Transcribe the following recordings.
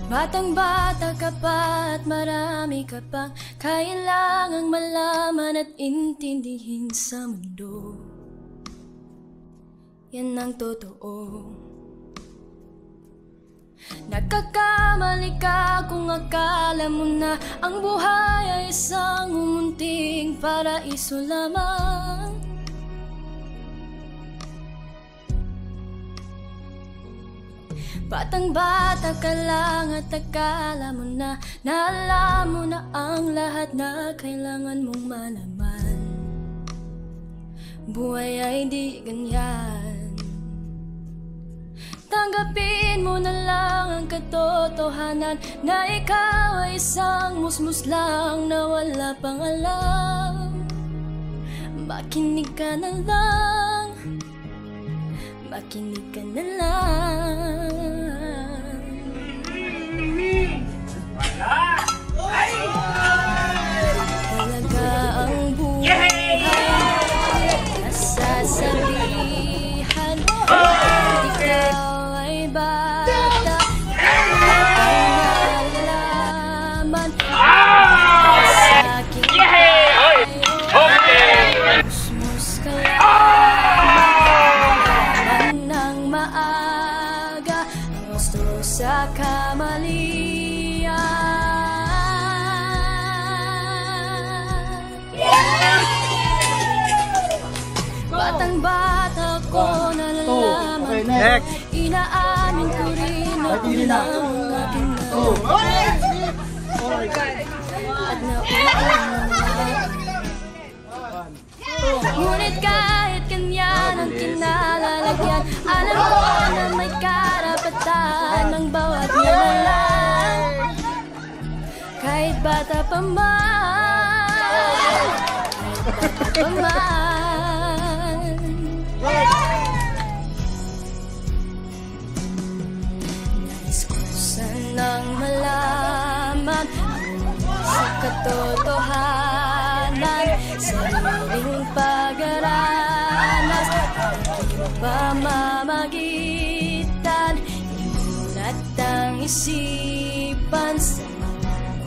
Batang-bata ka pa at marami ka pang kailangang malaman at intindihin sa mundo. Yan ang totoo. Nagkakamali ka kung akala mo na ang buhay ay isang umunting paraiso lamang. Batang-bata ka lang at akala mo na alam mo na ang lahat na kailangan mong malaman. Buhay ay di ganyan. Tanggapin mo na lang ang katotohanan na ikaw ay isang musmus lang na wala pang alam. Makinig ka na lang, makinig ka na lang. Talaga ang buhay nasasabihan. Ikaw ay bata, ang nalaman sa akin tayo. Musmus ka lang ng maaga, ang gusto sa kamalian. Batang-bata ko nalalaman ko, inaamin ko rin na kulang ang aking nalaman at nauunawaan. Ngunit kahit ganyan ang kinalalagyan, alam ko na may karapatan ng bawat nilalang. Kahit bata pa man, nais ko sanang malaman sa katotohanan, sariling pag-aranas, aking pamamagitan, imulat ang isipan sa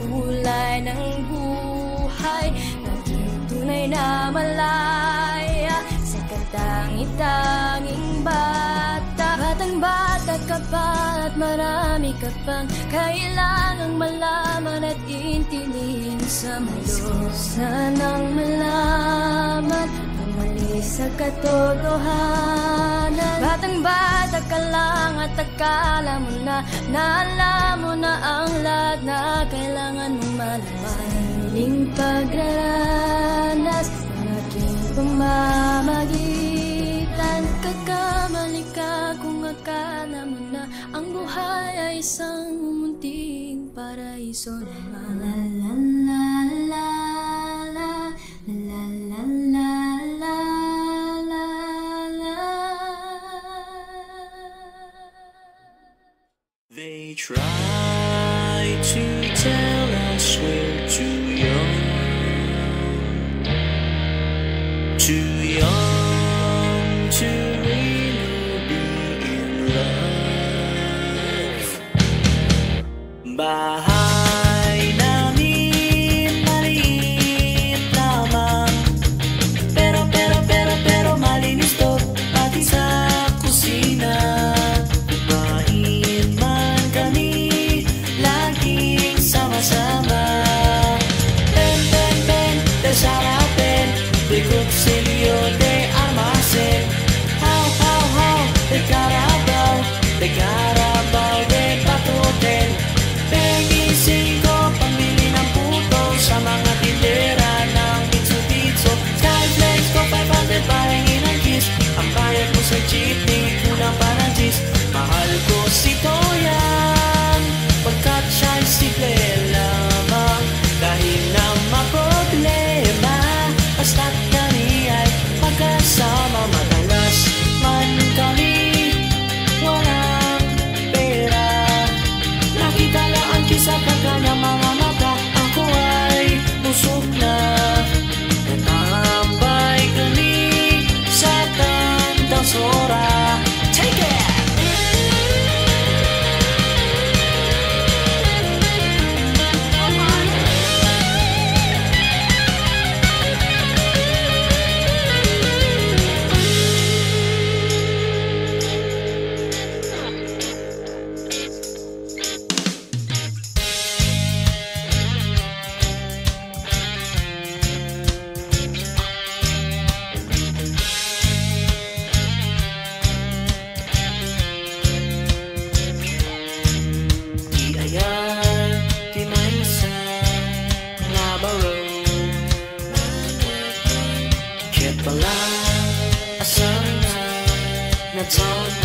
kulay ng buhay, naging tunay na malaya sa katangi-tanging bata. Batang-bata ka pa at marami ka pang kailangang malaman at intindihin sa mundo. Sanang malaman ang mali sa katotohanan. Batang-bata ka lang at akala mo na alam mo na ang lahat na kailangan mong malaman. Sariling pagraranas ng aking pamamagitan. Kakamali ka kung akala mo na ang buhay ay isang munting paraiso naman. La la la la la la la la la la. They try to tell us we're too young, too young to really be in love. Bahay namin talk